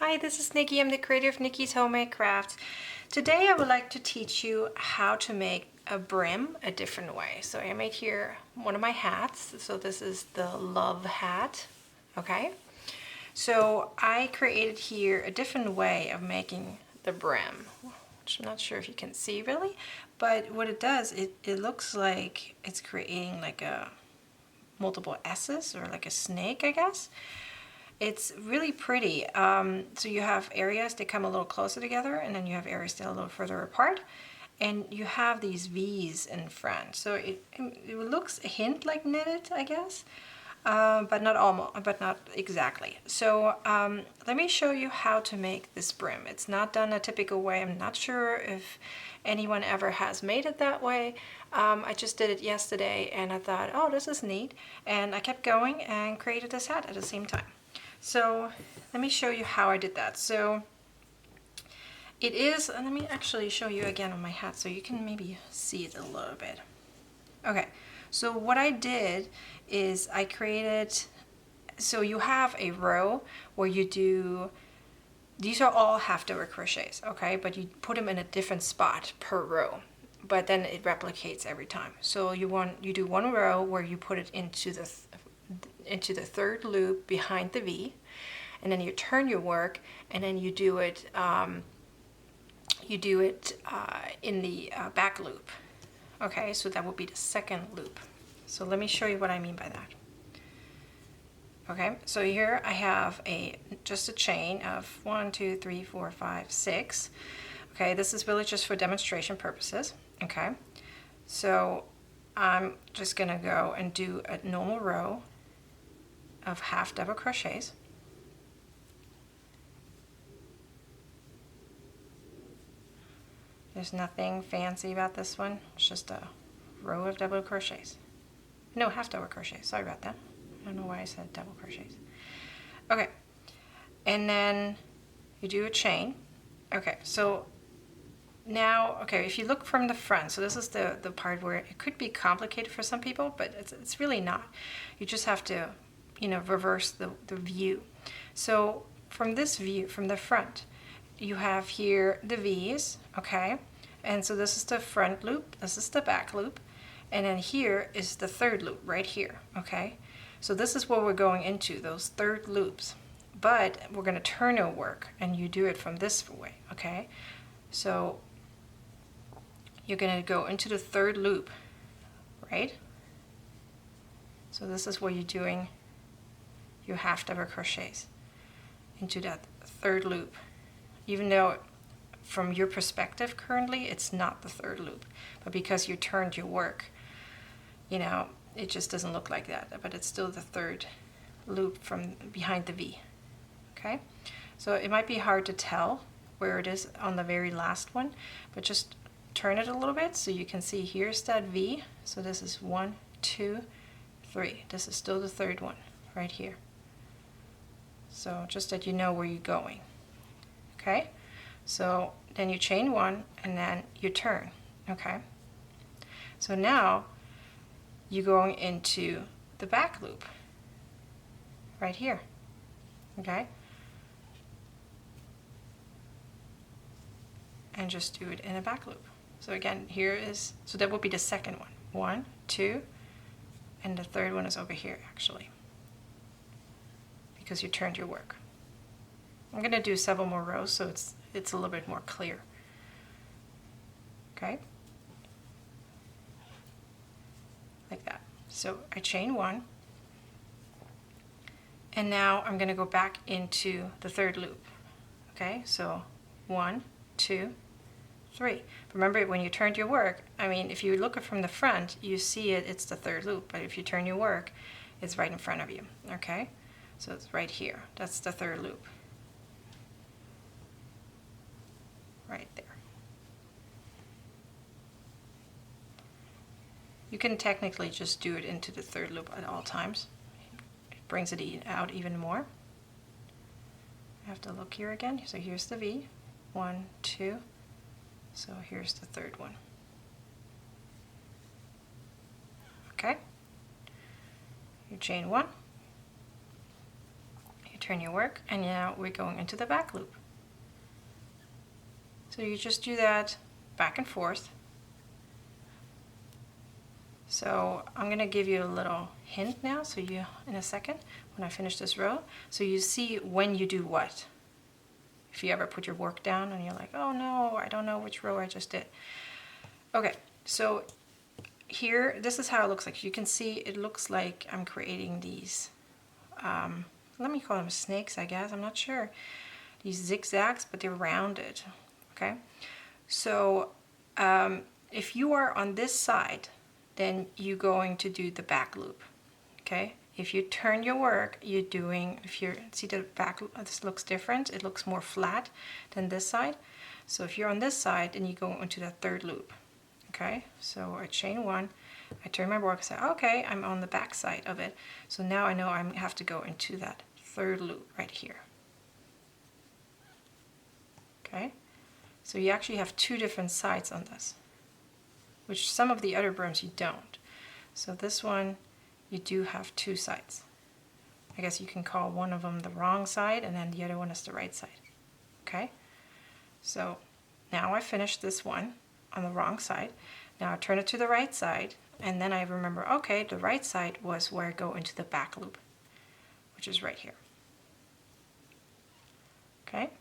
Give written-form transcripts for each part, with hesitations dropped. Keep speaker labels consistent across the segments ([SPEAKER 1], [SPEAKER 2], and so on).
[SPEAKER 1] Hi, this is Nikki. I'm the creator of Nicki's Homemade Crafts. Today I would like to teach you how to make a brim a different way. So I made here one of my hats. So this is the love hat, okay? So I created here a different way of making the brim, which I'm not sure if you can see really, but what it does, it looks like it's creating like a multiple S's or like a snake, I guess. It's really pretty. So you have areas that come a little closer together, and then you have areas that are a little further apart, and you have these V's in front. So it looks a hint like knitted, I guess, but not exactly. So let me show you how to make this brim. It's not done a typical way. I'm not sure if anyone ever has made it that way. I just did it yesterday, and I thought, oh, this is neat, and I kept going and created this hat at the same time. So let me show you how I did that. So it is, let me actually show you again on my hat so you can maybe see it a little bit. Okay, so what I did is I created, so you have a row where you do, these are all half double crochets, okay, but you put them in a different spot per row, but then it replicates every time. So you do one row where you put it into the third loop behind the V, and then you turn your work, and then you do it in the back loop. Okay, so that would be the second loop. So let me show you what I mean by that. Okay, so here I have just a chain of 1, 2, 3, 4, 5, 6. Okay, this is really just for demonstration purposes. Okay, so I'm just gonna go and do a normal row of half double crochets. There's nothing fancy about this one. It's just a row of double crochets. No, half double crochets. Sorry about that. I don't know why I said double crochets. Okay, and then you do a chain. Okay, so now, okay, if you look from the front, so this is the part where it could be complicated for some people, but it's really not. You just have to, you know, reverse the view. So from this view, from the front, you have here the V's, okay? And so this is the front loop, this is the back loop, and then here is the third loop right here, okay? So this is what we're going into, those third loops. But we're gonna turn our work, and you do it from this way, okay? So you're gonna go into the third loop, right? So this is where you're doing your half double crochets into that third loop, even though from your perspective currently it's not the third loop, but because you turned your work, you know, it just doesn't look like that, but it's still the third loop from behind the V. Okay, so it might be hard to tell where it is on the very last one, but just turn it a little bit so you can see here's that V. So this is 1, 2, 3. This is still the third one right here. So just that you know where you're going. Okay, so then you chain one and then you turn. Okay, so now you're going into the back loop right here. Okay, and just do it in a back loop. So again, here is, so that would be the second one. 1, 2, and the third one is over here actually, because you turned your work. I'm going to do several more rows so it's a little bit more clear. Okay, like that. So I chain one, and now I'm going to go back into the third loop. Okay, so 1, 2, 3. Remember, when you turned your work, I mean, if you look from the front, you see it's the third loop, but if you turn your work, it's right in front of you. Okay, so it's right here. That's the third loop. Right there. You can technically just do it into the third loop at all times. It brings it out even more. I have to look here again. So here's the V. 1, 2. So here's the third one. Okay. You chain one. You turn your work, and now we're going into the back loop. So you just do that back and forth. So I'm going to give you a little hint now, so you, in a second, when I finish this row, so you see when you do what. If you ever put your work down and you're like, oh no, I don't know which row I just did. Okay, so here, this is how it looks like. You can see it looks like I'm creating these, let me call them snakes, I guess, I'm not sure. These zigzags, but they're rounded, okay? So if you are on this side, then you're going to do the back loop, okay? If you turn your work, you're doing, if you see the back, this looks different, it looks more flat than this side. So if you're on this side, then you go into that third loop, okay? So I chain one, I turn my work, say, okay, I'm on the back side of it. So now I know I have to go into that third loop right here, okay? So you actually have two different sides on this, which some of the other brims you don't. So this one, you do have two sides. I guess you can call one of them the wrong side and then the other one is the right side, okay? So now I finished this one on the wrong side. Now I turn it to the right side, and then I remember, okay, the right side was where I go into the back loop, which is right here, okay?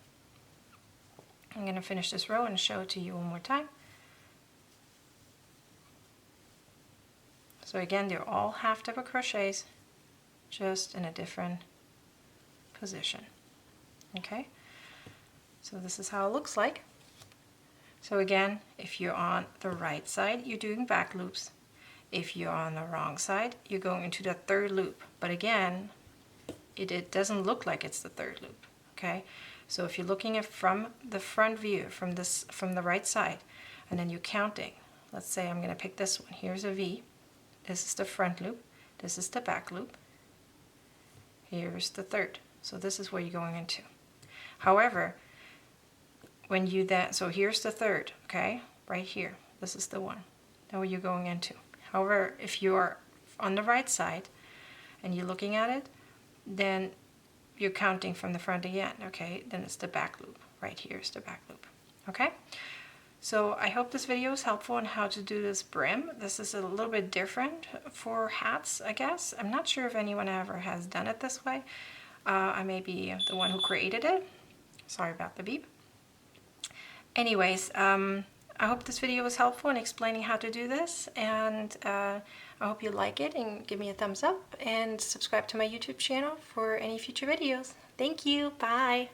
[SPEAKER 1] I'm gonna finish this row and show it to you one more time. So again, they're all half double crochets, just in a different position, okay? So this is how it looks like. So again, if you're on the right side, you're doing back loops. If you're on the wrong side, you're going into the third loop. But again, it doesn't look like it's the third loop, okay? So if you're looking at from the front view, from the right side, and then you're counting, let's say I'm gonna pick this one. Here's a V. This is the front loop. This is the back loop. Here's the third. So this is where you're going into. However, when you then, so here's the third, okay? Right here. This is the one. Now where you're going into. However, if you're on the right side and you're looking at it, then you're counting from the front again, okay? Then it's the back loop. Right here is the back loop, okay? So I hope this video is helpful on how to do this brim. This is a little bit different for hats, I guess. I'm not sure if anyone ever has done it this way. I may be the one who created it. Sorry about the beep. Anyways, I hope this video was helpful in explaining how to do this, and I hope you like it and give me a thumbs up and subscribe to my YouTube channel for any future videos. Thank you. Bye.